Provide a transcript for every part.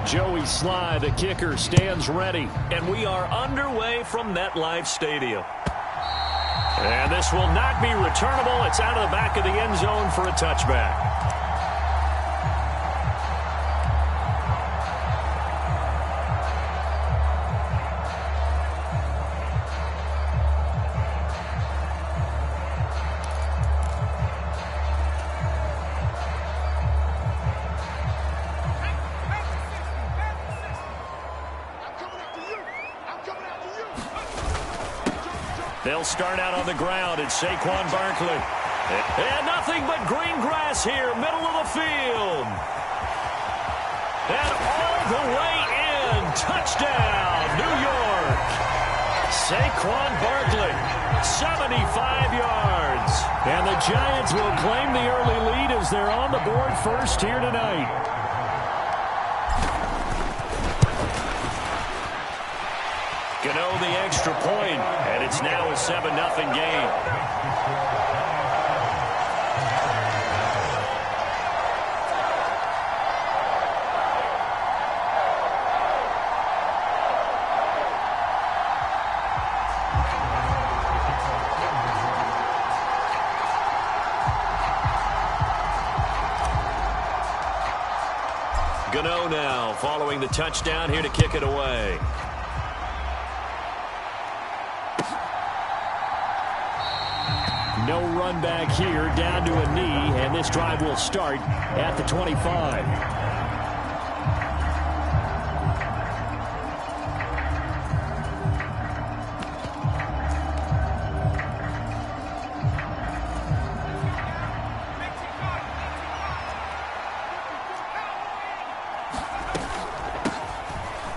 Joey Sly, the kicker, stands ready. And we are underway from MetLife Stadium. And this will not be returnable. It's out of the back of the end zone for a touchback. They'll start out on the ground. It's Saquon Barkley. And nothing but green grass here, middle of the field. And all the way in. Touchdown, New York. Saquon Barkley, 75 yards. And the Giants will claim the early lead as they're on the board first here tonight. Gano the extra point, and it's now a 7-0 game. Gano now following the touchdown here to kick it away. No run back here, down to a knee, and this drive will start at the 25.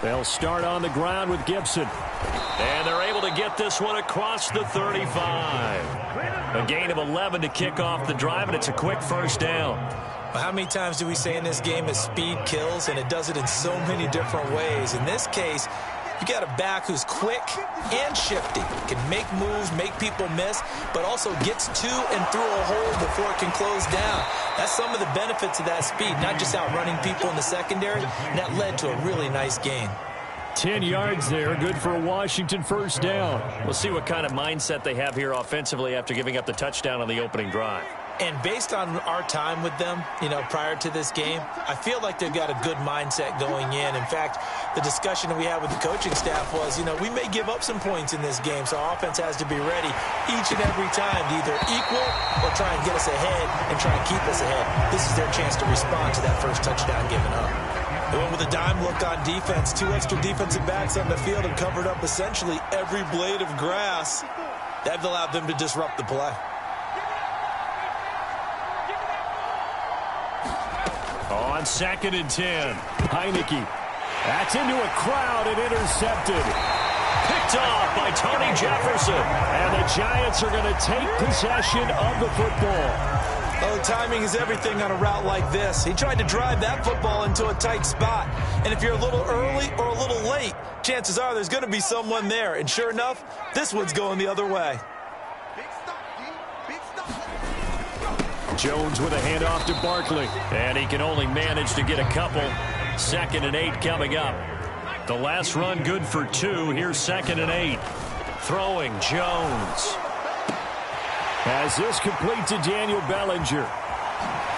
They'll start on the ground with Gibson. And they're able to get this one across the 35. A gain of 11 to kick off the drive, and it's a quick first down. Well, how many times do we say in this game that speed kills, and it does it in so many different ways? In this case, you got a back who's quick and shifty, can make moves, make people miss, but also gets to and through a hole before it can close down. That's some of the benefits of that speed, not just outrunning people in the secondary, and that led to a really nice gain. 10 yards there, good for a Washington first down. We'll see what kind of mindset they have here offensively after giving up the touchdown on the opening drive. And based on our time with them, prior to this game, I feel like they've got a good mindset going in. In fact, the discussion that we had with the coaching staff was, we may give up some points in this game, so our offense has to be ready each and every time to either equal or try and get us ahead and try and keep us ahead. This is their chance to respond to that first touchdown given up. They went with a dime look on defense. 2 extra defensive backs on the field and covered up essentially every blade of grass. That allowed them to disrupt the play. On 2nd and 10, Heineke. That's into a crowd and intercepted. Picked off by Tony Jefferson. And the Giants are going to take possession of the football. Oh, timing is everything on a route like this. He tried to drive that football into a tight spot. And if you're a little early or a little late, chances are there's going to be someone there. And sure enough, this one's going the other way. Jones with a handoff to Barkley. And he can only manage to get a couple. 2nd and 8 coming up. The last run good for 2. Here's 2nd and 8. Throwing Jones. As this complete to Daniel Bellinger.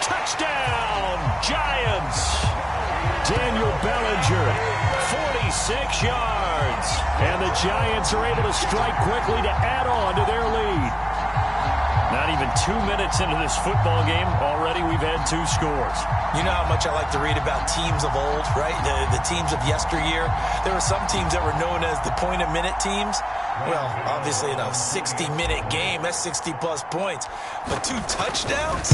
Touchdown, Giants! Daniel Bellinger, 46 yards. And the Giants are able to strike quickly to add on to their lead. Not even 2 minutes into this football game, already we've had 2 scores. You know how much I like to read about teams of old, right? The teams of yesteryear. There were some teams that were known as the point-a-minute teams. Well, obviously in a 60-minute game, that's 60-plus points. But 2 touchdowns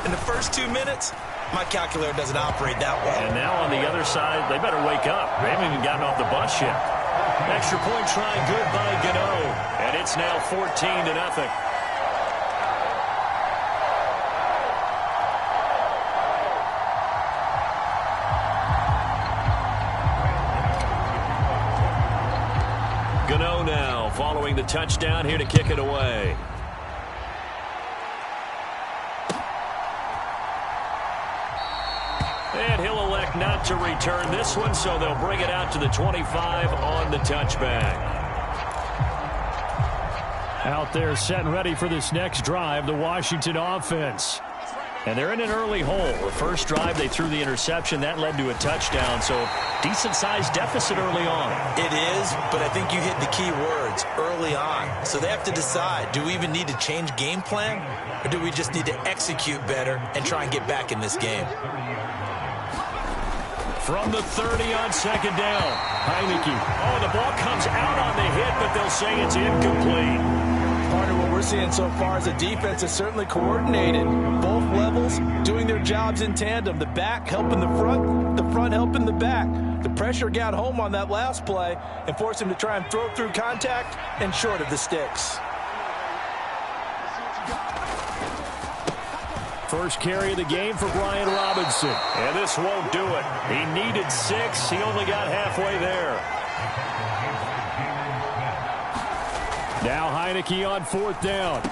in the first 2 minutes? My calculator doesn't operate that well. And now on the other side, they better wake up. They haven't even gotten off the bus yet. Extra point try good by Gano. And it's now 14-0. Gano now following the touchdown here to kick it away. And he'll elect not not to return this one, so they'll bring it out to the 25 on the touchback. Out there set and ready for this next drive, the Washington offense. And they're in an early hole. The first drive, they threw the interception. That led to a touchdown, so decent-sized deficit early on. It is, but I think you hit the key words, early on. So they have to decide, do we even need to change game plan, or do we just need to execute better and try and get back in this game? From the 30 on second down, Heineke. Oh, the ball comes out on the hit, but they'll say it's incomplete. Part of what we're seeing so far is the defense is certainly coordinated. Both levels doing their jobs in tandem. The back helping the front helping the back. The pressure got home on that last play and forced him to try and throw through contact and short of the sticks. First carry of the game for Brian Robinson. And this won't do it. He needed 6. He only got halfway there. Now Heineke on fourth down.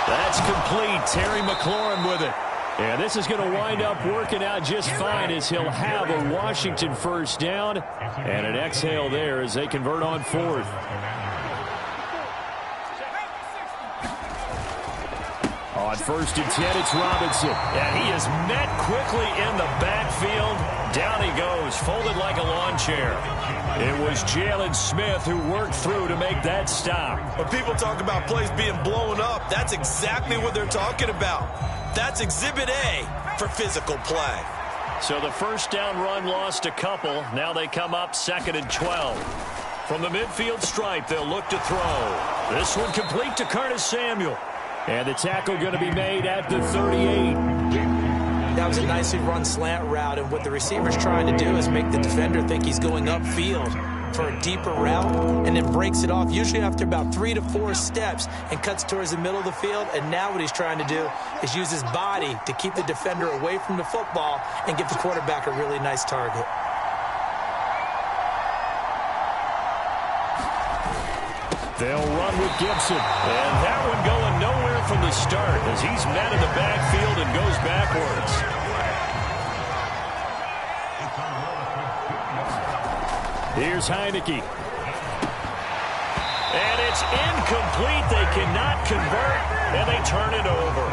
That's complete. Terry McLaurin with it. And this is going to wind up working out just fine as he'll have a Washington first down. And an exhale there as they convert on fourth. On first and 10, it's Robinson. And he is met quickly in the backfield. Down he goes, folded like a lawn chair. It was Jalen Smith who worked through to make that stop. When people talk about plays being blown up, that's exactly what they're talking about. That's Exhibit A for physical play. So the first down run lost a couple. Now they come up second and 12. From the midfield stripe, they'll look to throw. This one complete to Curtis Samuel. And the tackle going to be made at the 38. That was a nicely run slant route, and what the receiver's trying to do is make the defender think he's going upfield for a deeper route, and then breaks it off, usually after about 3 to 4 steps, and cuts towards the middle of the field. And now what he's trying to do is use his body to keep the defender away from the football and give the quarterback a really nice target. They'll run with Gibson. And that one going nowhere from the start as he's met in the backfield and goes backwards. Here's Heineke. And it's incomplete. They cannot convert, and they turn it over.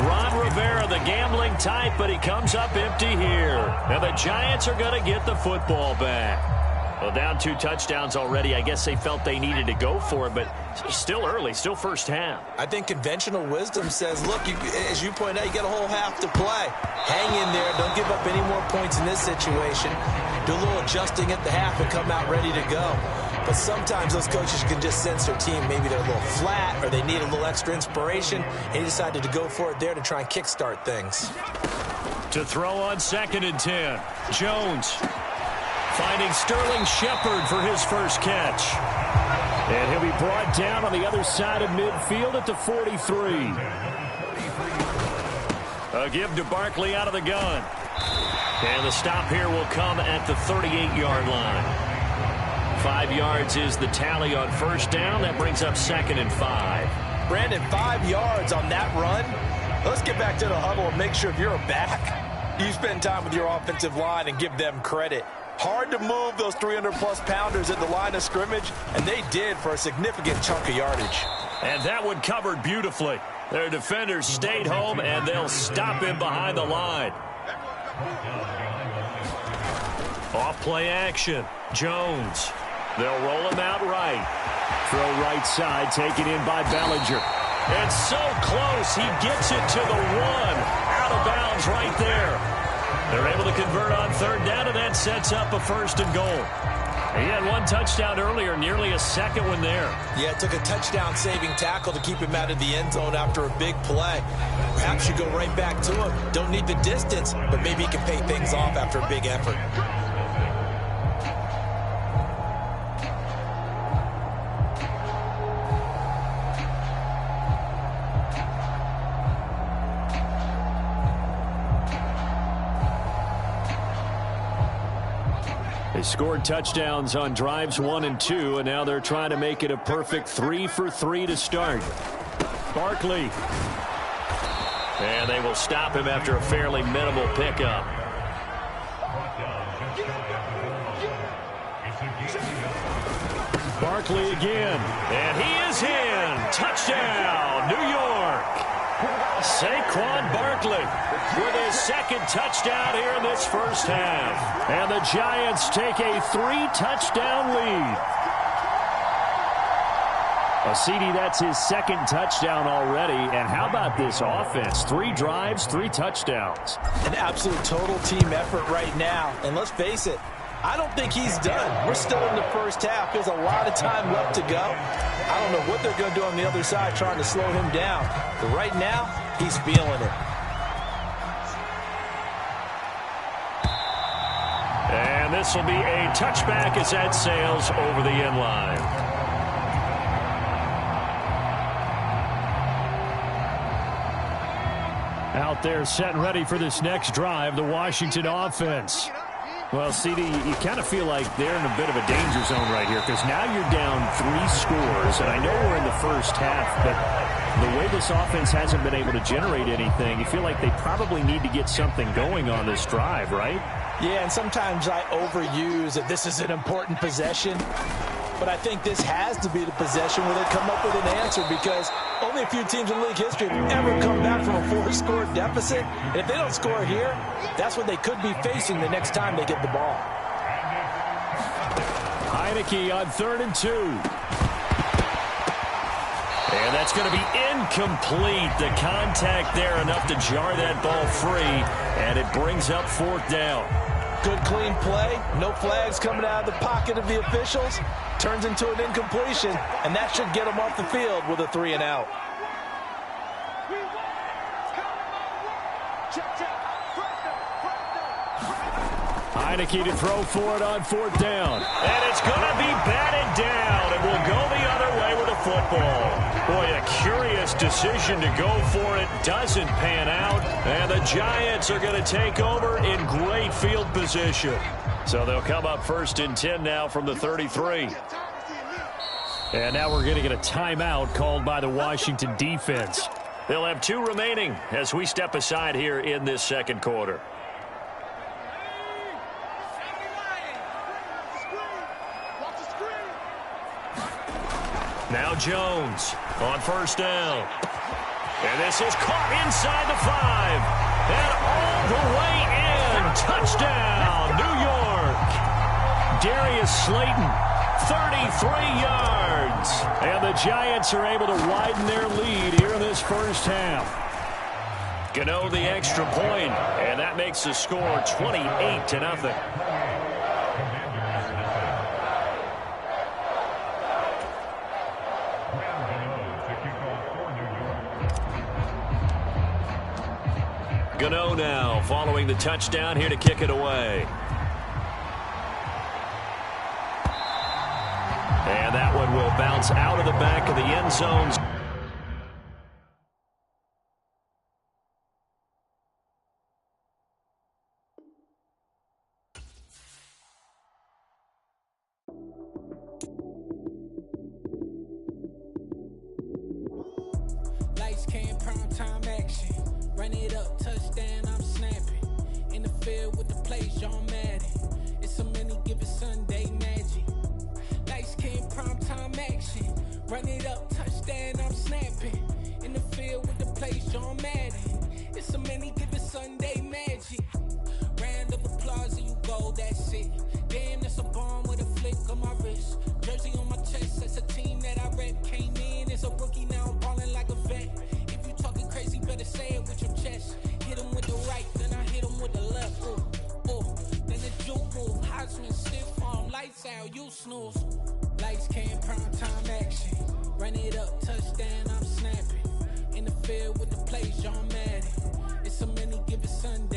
Ron Rivera, the gambling type, but he comes up empty here. And the Giants are going to get the football back. Well, down 2 touchdowns already. I guess they felt they needed to go for it, but still early, still first half. I think conventional wisdom says, look, as you point out, you got a whole half to play. Hang in there. Don't give up any more points in this situation. Do a little adjusting at the half and come out ready to go. But sometimes those coaches can just sense their team. Maybe they're a little flat or they need a little extra inspiration, and he decided to go for it there to try and kickstart things. To throw on second and 10, Jones. Finding Sterling Shepard for his first catch. And he'll be brought down on the other side of midfield at the 43. A give to Barkley out of the gun. And the stop here will come at the 38-yard line. 5 yards is the tally on first down. That brings up second and 5. Brandon, 5 yards on that run. Let's get back to the huddle and make sure if you're a back, you spend time with your offensive line and give them credit. Hard to move those 300-plus pounders at the line of scrimmage, and they did for a significant chunk of yardage. And that one covered beautifully. Their defenders stayed home, and they'll stop him behind the line. Off play action. Jones. They'll roll him out right. Throw right side, taken in by Bellinger. And so close, he gets it to the 1. Out of bounds right there. They're able to convert on third down, and that sets up a first and goal. He had 1 touchdown earlier, nearly a second one there. Yeah, it took a touchdown-saving tackle to keep him out of the end zone after a big play. Perhaps you go right back to him. Don't need the distance, but maybe he can pay things off after a big effort. They scored touchdowns on drives 1 and 2, and now they're trying to make it a perfect 3 for 3 to start. Barkley. And they will stop him after a fairly minimal pickup. Barkley again, and he is in. Touchdown, New York. Saquon Barkley with his second touchdown here in this first half. And the Giants take a 3-touchdown lead. CD, that's his second touchdown already. And how about this offense? 3 drives, 3 touchdowns. An absolute total team effort right now. And let's face it, I don't think he's done. We're still in the first half. There's a lot of time left to go. I don't know what they're going to do on the other side trying to slow him down. But right now, he's feeling it. And this will be a touchback as that sails over the end line. Out there set and ready for this next drive, the Washington offense. Well, CD, you kind of feel like they're in a bit of a danger zone right here because now you're down 3 scores, and I know we're in the first half, but the way this offense hasn't been able to generate anything, you feel like they probably need to get something going on this drive, right? Yeah, and sometimes I overuse that this is an important possession, but I think this has to be the possession where they come up with an answer because only a few teams in league history have ever come back from a 4-score deficit. And if they don't score here, that's what they could be facing the next time they get the ball. Heineke on 3rd and 2. And that's going to be incomplete. The contact there enough to jar that ball free, and it brings up 4th down. Good, clean play. No flags coming out of the pocket of the officials. Turns into an incompletion, and that should get them off the field with a 3-and-out. Heineke to throw for it on 4th down. And it's going to be batted down. It will go the other way with a football. Boy, a curious decision to go for it. Doesn't pan out. And the Giants are going to take over in great field position. So they'll come up 1st and 10 now from the 33. And now we're going to get a timeout called by the Washington defense. They'll have 2 remaining as we step aside here in this second quarter. Now Jones on 1st down. And this is caught inside the 5. And all the way in. Touchdown, New York. Darius Slayton, 33 yards. And the Giants are able to widen their lead here in this first half. Gano the extra point, and that makes the score 28-0. Gano now following the touchdown here to kick it away. And that one will bounce out of the back of the end zone. Lights came, prime time action. Run it up, touchdown, I'm snapping. In the field with the play, John Madden. It's so many, give it Sunday magic. Lights came, prime time action. Run it up, touchdown, I'm snapping. In the field with the play, John Madden. It's so many, give it Sunday magic. Round of applause and you go, that's it. Damn, that's a bomb with a flick on my wrist. Jersey on my chest, that's a team that I rep. Came in as a rookie, now I'm balling like a vet. If you talking crazy, better say it with your chest. Hit him with the right, then I hit him with the left. Then the juke move, Heisman, stiff arm, lights out, you snooze. Lights came, prime time action. Run it up, touchdown, I'm snapping. In the field with the play, John Madden. It's so many, give it Sunday.